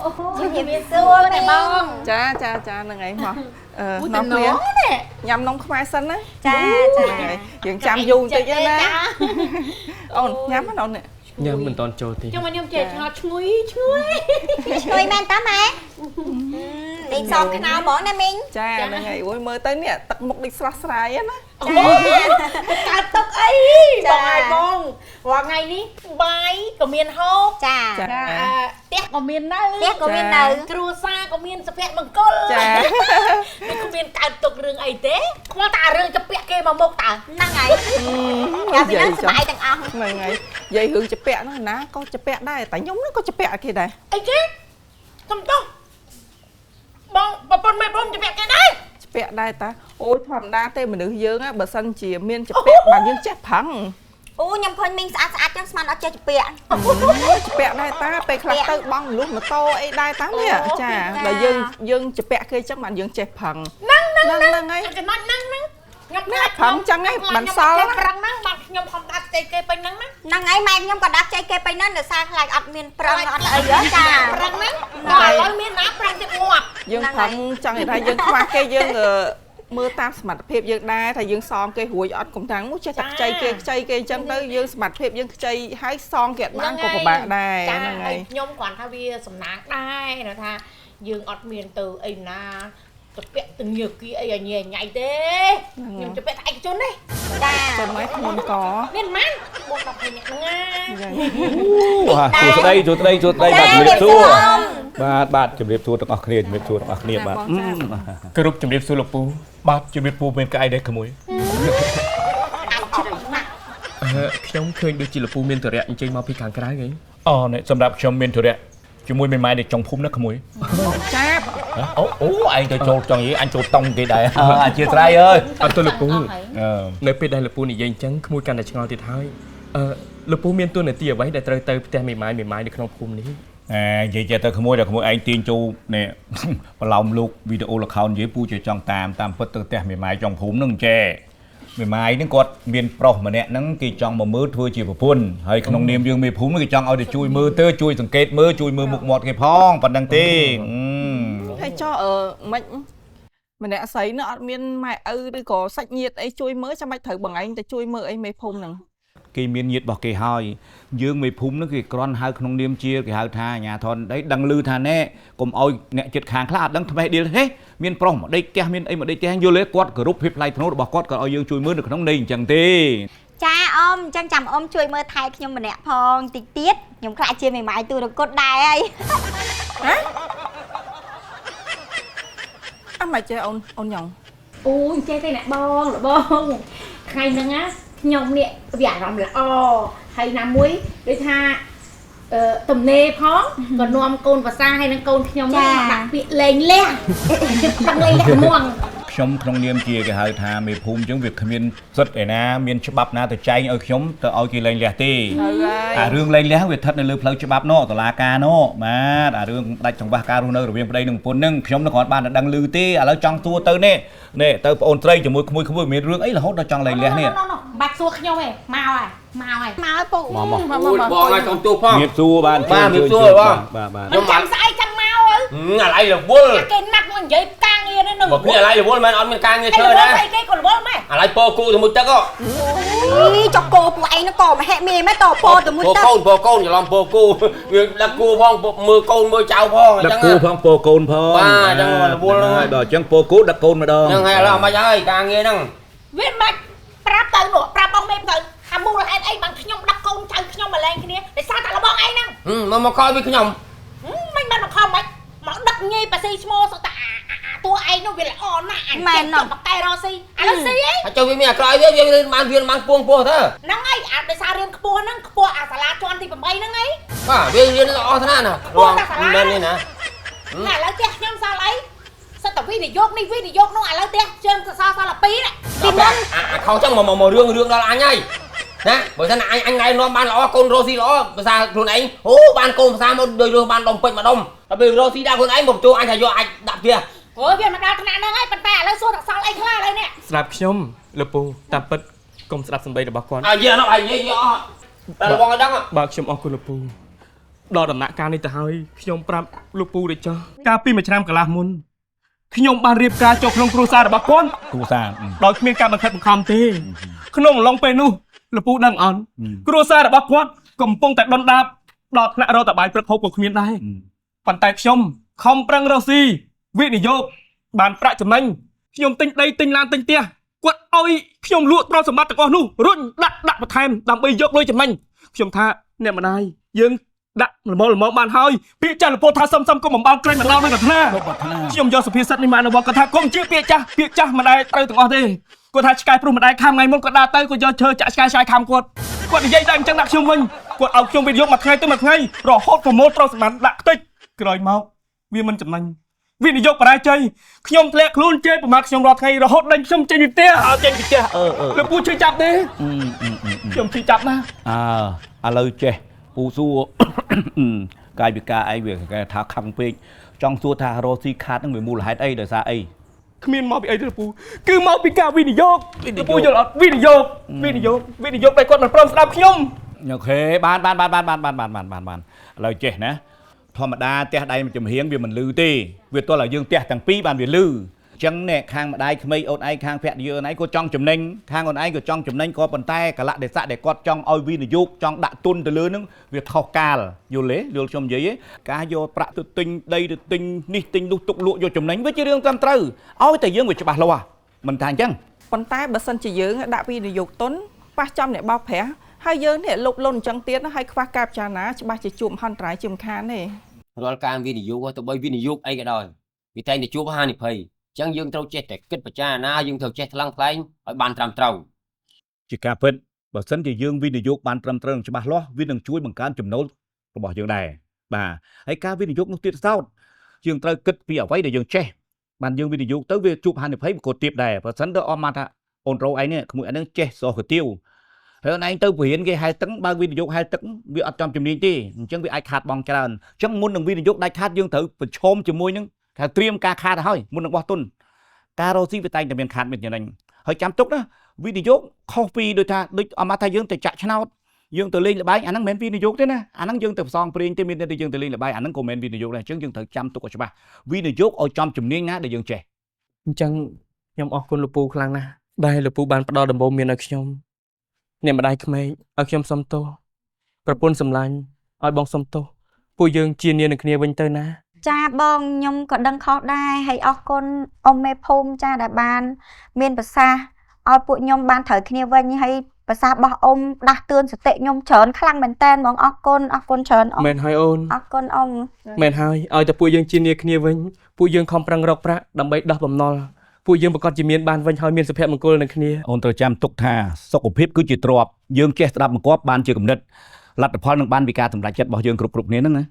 ជំរាបសួរតែបងចាហ្នឹងហើយមកនាំគ្នាញ៉ាំនំខ្មែរសិនណាចាយើងចាំយូរបន្តិចណាអូនញ៉ាំណាអូននេះញ៉ាំមិនតន់ចូលទេខ្ញុំញ៉ាំចេះឆ្ងល់ឈ្ងុយមែនតាម៉ែលេងសងខ្នោហ្មងណាមីងចាហ្នឹងហើយអូយមើលទៅនេះទឹកមុខដូចស្រស់ស្រាយណាកើតទឹកអីបងហើយបងរាល់ថ្ងៃនេះបាយក៏មានហូបចាផ្ទះក៏មាននៅគ្រួសារក៏មានសុភមង្គលចាមិនគ្មានកើតទុករឿងអីទេខ្វល់តែរឿងចាពាក់គេមកមុខតើហ្នឹងហើយយ៉ាពីហ្នឹងសុបាយទាំងអស់ហ្នឹងហើយនិយាយរឿងចាពាក់ហ្នឹងណាក៏ចាពាក់ដែរតែខ្ញុំហ្នឹងក៏ចាពាក់គេដែរអីគេសុំទោសបងប្រពន្ធមេបងចាពាក់គេដែរពាក់ដែរតាអូយធម្មតាទេមនុស្សយើងបើសិនជាមានចាពាក់បានយើងចេះប្រឹងអូខ្ញុំឃើញមីងស្អាតចឹងស្មានអត់ចេះចាពាក់ចាពាក់ដែរតាពេលខ្លះទៅបងលុះម៉ូតូអីដែរតានេះចាដល់យើងចាពាក់គេចឹងបានយើងចេះប្រឹងហ្នឹងហើយចំណុចហ្នឹងខ្ញុំប្រឹងចឹងហ្នឹងបានសល់ប្រឹងហ្នឹងបាទខ្ញុំខំដាក់ចេះគេពេញហ្នឹងហ្នឹងហើយម៉ែខ្ញុំក៏ដាក់ចេះគេពេញហ្នឹងដោយសារខ្លាចអត់មានប្រឹងអត់អីចាប្រឹងហ្នឹងដល់ឥឡូវមានណាប្រឹងទៀតងាប់យើងប្រឹងចង់និយាយថាយើងខ្វះគេយើងមើលតាមសមត្ថភាពយើងដែរថាយើងសងគេរួចអត់កុំតាំងមកចេះតែខ្ចីគេអញ្ចឹងទៅយើងសមត្ថភាពយើងខ្ចីហើយសងគេអត់បានក៏ពិបាកដែរហ្នឹងហើយខ្ញុំគ្រាន់ថាវាសំណាងដែរថាយើងអត់មានទៅអីណាទៅពាក់ទៅញើគីអីញ៉ៃញ៉ៃទេខ្ញុំទៅពាក់តែឯកជនទេចាទៅមកខ្ញុំក៏មានម៉ាន4 10នាក់ហ្នឹងអូសួស្ដីបាទជំរាបសួរបាទជំរាបសួរទាំងអស់គ្នាជំរាបសួរទាំងអស់គ្នាបាទគ្រប់ជំរាបសួរលោកពូបាទជំរាបពូមានក្អីដែរក្មួយខ្ញុំឃើញដូចជាលោកពូមានតរៈអញ្ជើញមកពីខាងក្រៅហីអូនេះសម្រាប់ខ្ញុំមានតរៈជាមួយមេម៉ាយនៅចុងភូមិណាក្មួយចាអូឯងទៅចូលចង់និយាយអញចូលតង់គេដែរអធិស្ឋានអើយអត់ទៅលោកពូនៅពេលដែលលោកពូនិយាយអញ្ចឹងក្មួយកាន់តែឆ្ងល់ទៀតហើយលោកពូមានទួនាទីអ្វីដែលត្រូវទៅផ្ទះមេម៉ាយនៅក្នុងភូមិនេះនិយាយចេះទៅក្មួយដល់ក្មួយឯងទាញចូលនេះបន្លំលោកវីដេអូលខោននិយាយពូជាចង់តាមពិតទៅផ្ទះមេម៉ាយចុងភូមិនឹងចេះមេម៉ាយហ្នឹងគាត់មានប្រុសម្នាក់ហ្នឹងគេចង់មកមើលធ្វើជាប្រពន្ធហើយក្នុងនាមយើងមេភូមិគេចង់ឲ្យទៅជួយមើលទៅជួយសង្កេតមើលជួយមើលមុខមាត់គេផងប៉ុណ្្នឹងទេហើយចុះមិនម្នាក់ស្រីនោះអត់មានម៉ែឪឬក៏សាច់ញាតិអីជួយមើលចាំបាច់ត្រូវបងឯងទៅជួយមើលអីមេភូមិហ្នឹងគេមានញាតិរបស់គេហើយយើងមេភូមិហ្នឹងគេគ្រាន់ហៅក្នុងនាមជាគេហៅថាអាញាធនអីដឹងឮថាណែកុំឲ្យអ្នកចិត្តខាងខ្លះអត់ដឹងថ្មេះដៀលទេមានប្រុសមកដេកផ្ទះមានអីមកដេកផ្ទះយល់ទេគាត់គោរពភាពថ្លៃថ្នូររបស់គាត់ក៏ឲ្យយើងជួយមើលនៅក្នុងនេះអញ្ចឹងទេចាអ៊ំអញ្ចឹងចាំអ៊ំជួយមើលថែខ្ញុំម្នាក់ផងតិចទៀតខ្ញុំខ្លាចជាមេម៉ាយទូរកុដដែរហើយអត់មកចេះអូនញ៉ងអូយចេះទេអ្នកបងថ្ងៃហ្នឹងណាខ្ញុំនេះវាអារម្មណ៍ល្អហើយណាមួយដូចថាទំនេរផងក៏នាំកូនភាសាហើយនឹងកូនខ្ញុំមកដាក់ពាក្យលេងលះទាំងលេងលះមួងខ្ញុំក្នុងនាមជាគេហៅថាមេភូមិអញ្ចឹងវាគ្មានសិទ្ធិឯណាមានច្បាប់ណាទៅចែងឲ្យខ្ញុំទៅឲ្យគេលេងលះទេអារឿងលេងលះវាស្ថិតនៅលើផ្លូវច្បាប់នោះតុលាការនោះបាទអារឿងដាច់ចង្វាក់ការរស់នៅរវាងប្តីនិងប្រពន្ធហ្នឹងខ្ញុំគ្រាន់បានតែដឹងឮទេឥឡូវចង់សួរទៅនេះទៅប្អូនស្រីជាមួយក្មួយមានរឿងអីរហូតដល់ចង់លេងលះនេះបាច់សួរខ្ញុំទេមកហើយពុកមកបងឲ្យចង់ទូផងមានសួរបានមានសួរបងខ្ញុំចាំស្អីចាំមកអាឡៃរវល់គេណាត់មកនិយាយការងារនេះនឹងមកពីអាឡៃរវល់មិនអត់មានការងារធ្វើណាគេក៏រវល់ម៉េចអាឡៃពោគូទៅមួយទឹកចុកគោពួកឯងនោះក៏មហិមាម៉េចតពោទៅមួយទឹកពោកូនច្រឡំពោគូវាដាក់គូផងមើលកូនមើលចៅផងអញ្ចឹងដាក់គូផងពោកូនផងបាទអញ្ចឹងរវល់ហ្នឹងដល់អញ្ចឹងពោគូដាក់កូនម្ដងហ្នឹងហើយឥឡូវមិនហើយការងារហ្នឹងវាមិនប្រាប់ទៅនោះប្រាប់បងមេទៅថាមូលហេតុអីបានខ្ញុំដាក់កូនចៅខ្ញុំមកលែងគ្នាដោយសារតែលបងឯងហ្នឹងមកខលវាខ្ញុំមិនបានមកខំមិនមកដឹកងាយប៉ាស៊ីឈ្មោះសុទ្ធតែតួឯងនោះវាល្អណាស់អញចេះបកតែរស៊ីឥឡូវស៊ីអីហើយចូលវាមានអាក្រោយវារៀនបានពួងពោះទៅហ្នឹងហើយអាដោយសាររៀនខ្ពស់ហ្នឹងខ្ពស់អាសាលាជាន់ទី8ហ្នឹងហីបាទវារៀនល្អថ្នាក់ណារងមែននេះណាឥឡូវផ្ទះខ្ញុំសល់អីសិតតែវិនិយោគនេះវិនិយោគនោះឥឡូវផ្ទះជើងសល់2ទីមុនអាខោចឹងមករឿងដល់អញហើយណាបើមិនអញណែនាំបានល្អកូនរស់ស៊ីល្អភាសាខ្លួនឯងអូបានកូនភាសាមកដូចរស់បានដុំពេជ្រមួយដុំតែពេលរស់ស៊ីដាក់ខ្លួនឯងមកជួអញថាយកអាចដាក់ផ្ទះអូយវាមកដល់ថ្នាក់ហ្នឹងហើយប៉ុន្តែឥឡូវសួរតែសល់អីខ្លះឥឡូវនេះស្ដាប់ខ្ញុំលោកពូតាមពិតកុំស្ដាប់សម្ដីរបស់គាត់និយាយអត់តែបងឲ្យដឹងបាទខ្ញុំអរគុណលោកពូ ដល់ដំណាក់កាលនេះទៅហើយខ្ញុំប្រាប់លោកពូដូចចោះកាលពីមួយឆ្នាំកន្លះមុនខ្ញុំបានរៀបការចុះក្នុងគ្រួសាររបស់គាត់ គ្រូសាស្ត្រ ដោយគ្មានការបង្ខិតបង្ខំទេក្នុងអំឡុងពេលនោះលោកពូដឹងអត់គ្រួសាររបស់គាត់កំពុងតែដុនដាបដល់ថ្នាក់រកតបាយព្រឹកហូបក៏គ្មានដែរប៉ុន្តែខ្ញុំខំប្រឹងរកស៊ីវិនិយោគបានប្រាក់ចំណេញខ្ញុំទិញដីទិញឡានទិញផ្ទះគាត់ឲ្យខ្ញុំលក់ទ្រព្យសម្បត្តិទាំងអស់នោះរុញដាក់បន្ថែមដើម្បីយកលុយចំណេញខ្ញុំថាអ្នកម្ដាយយើងដាក់ល្មមបានហើយពាក្យចាស់លពោថាសុំកុំបំបោក្រែងម្ដងនឹងកថាខ្ញុំយកសុភាសិតនេះមកអនុវត្តគាត់ថាកុំជឿពាក្យចាស់ម្ដាយត្រូវទាំងអស់ទេគាត់ថាឆ្កែព្រោះម្ដាយខំថ្ងៃមុនគាត់ដើរទៅគាត់យកឈើចាក់ឆ្កែឆ្កែខំគាត់និយាយតែអញ្ចឹងដាក់ខ្ញុំវិញគាត់ឲ្យខ្ញុំវិនិយោគមួយថ្ងៃទៅមួយថ្ងៃរហូតប្រមូលទ្រព្យសម្បត្តិដាក់ខ្ទេចក្រោយមកវាមិនចំណេញវិនិយោគបរាជ័យខ្ញុំធ្លាក់ខ្លួនជេរប្រមាថខ្ញុំរាល់ថ្ងៃរហូតដេញខ្ញុំចេញពីផ្ទះឲ្យចេញពីផ្ទះលោកពូជួយចាប់ទេខ្ញុំជួយចាប់ណាឥឡូវចេះពូសួរកាយវិការឯងវាគេថាខឹងពេកចង់សួរថារស់ស៊ីខាតនឹងវាមូលហេតុអីដោយសារអី គ្មានមកពីអីទេលោកពូគឺមកពីការវិនិយោគលោកពូយល់អត់វិនិយោគតែគាត់មិនព្រមស្ដាប់ខ្ញុំអូខេបានឥឡូវចេះណាធម្មតាផ្ទះដៃមួយចំហៀងវាមិនលឺទេវាទល់ឲ្យយើងផ្ទះទាំងពីរបានវាលឺអញ្ចឹងអ្នកខាងម្ដាយក្មេងអូនឯងខាងភក្តិយើងអូនឯងក៏ចង់ចំណេញខាងអូនឯងក៏ចង់ចំណេញក៏ប៉ុន្តែកលៈទេសៈដែលគាត់ចង់ឲ្យវិនិយោគចង់ដាក់ទុនទៅលើនឹងវាខុសកាលយល់ទេយល់ខ្ញុំនិយាយទេការយកប្រាក់ទៅទិញដីទៅទិញនេះទិញនោះទុកលក់យកចំណេញវាជារឿងត្រឹមត្រូវឲ្យតែយើងវាច្បាស់លាស់មិនថាអញ្ចឹង ប៉ុន្តែបើសិនជាយើងដាក់វិនិយោគទុនប៉ះចំអ្នកបោកប្រាស់ហើយយើងនេះលុបលុនអញ្ចឹងទៀតហើយខ្វះការពិចារណាច្បាស់ជាជួបហន្តរាយជាមិនខានទេ រាល់ការវិនិយោគទៅបីវិនិយោគអីក៏ដោយវាតែតែជួបហានិភ័យអញ្ចឹងយើងត្រូវចេះតែគិតពិចារណាយើងត្រូវចេះថ្លឹងថ្លែងឲ្យបានត្រឹមត្រូវជាការពិតបើសិនជាយើងវិនិយោគបានត្រឹមត្រូវច្បាស់លាស់វានឹងជួយបង្កើនចំណូលរបស់យើងដែរបាទហើយការវិនិយោគនោះទៀតសោតយើងត្រូវគិតពីអ្វីដែលយើងចេះបានយើងវិនិយោគទៅវាជួបហានិភ័យក៏ទៀតដែរបើសិនទៅអមមកថាអូនរោឯងនេះក្មួយឯងចេះសោះកាទៀវហើយអូនឯងទៅបរៀនគេហែទឹកបើវិនិយោគហែទឹកវាអត់ចំជំនាញទេអញ្ចឹងវាអាចខាតបង់ច្រើនអញ្ចឹងមុននឹងវិនិយោគដាច់ខាតយើងត្រូវប្រឈមជាមួយនឹងថាត្រៀមការខាតឲ្យមុននឹងបោះទុនការរកស៊ីវាតែងតែមានខាតមានចំណេញហើយចាំទុកណាវិនិយោគខុសពីដូចអមថាយើងទៅចាក់ឆ្នោតយើងទៅលេងល្បែងអាហ្នឹងមិនមែនវិនិយោគទេណាអាហ្នឹងយើងទៅផ្សងព្រេងទេមានតែយើងទៅលេងល្បែងអាហ្នឹងក៏មិនមែនវិនិយោគដែរអញ្ចឹងយើងត្រូវចាំទុកឲ្យច្បាស់វិនិយោគឲ្យចំជំនាញណាដែលយើងចេះអញ្ចឹងខ្ញុំអរគុណលោកពូខ្លាំងណាស់ដែលលោកពូបានផ្ដល់ដំបូន្មានឲ្យខ្ញុំអ្នកម្ដាយក្មេកឲ្យខ្ញុំសុំទោសប្រពន្ធសម្លាញ់ឲ្យបងសុំទោសពួកយើងជានាងនឹងគ្នាវិញទៅណាចាបងខ្ញុំក៏ដឹងខុសដែរហើយអរគុណអ៊ំមេភូមិចាដែលបានមានប្រសាសន៍ឲ្យពួកខ្ញុំបានត្រូវគ្នាវិញហើយប្រសាសន៍របស់អ៊ំដាស់តឿនសតិខ្ញុំច្រើនខ្លាំងមែនតើបងអរគុណច្រើនអ៊ំមែនហើយអូនអរគុណអ៊ំមែនហើយឲ្យតែពួកយើងជានាងគ្នាវិញពួកយើងខំប្រឹងរកប្រាក់ដើម្បីដោះបំណុលពួកយើងប្រកាសជាមានបានវិញហើយមានសុភមង្គលនឹងគ្នាអូនត្រូវចាំទុកថាសុខភាពគឺជាទ្រព្យយើងចេះស្ដាប់បង្គាប់បានជាគំនិតលទ្ធផលនឹងបានពីការសម្រេចចិត្តរបស់យើងគ្រប់គ្នាហ្នឹងណា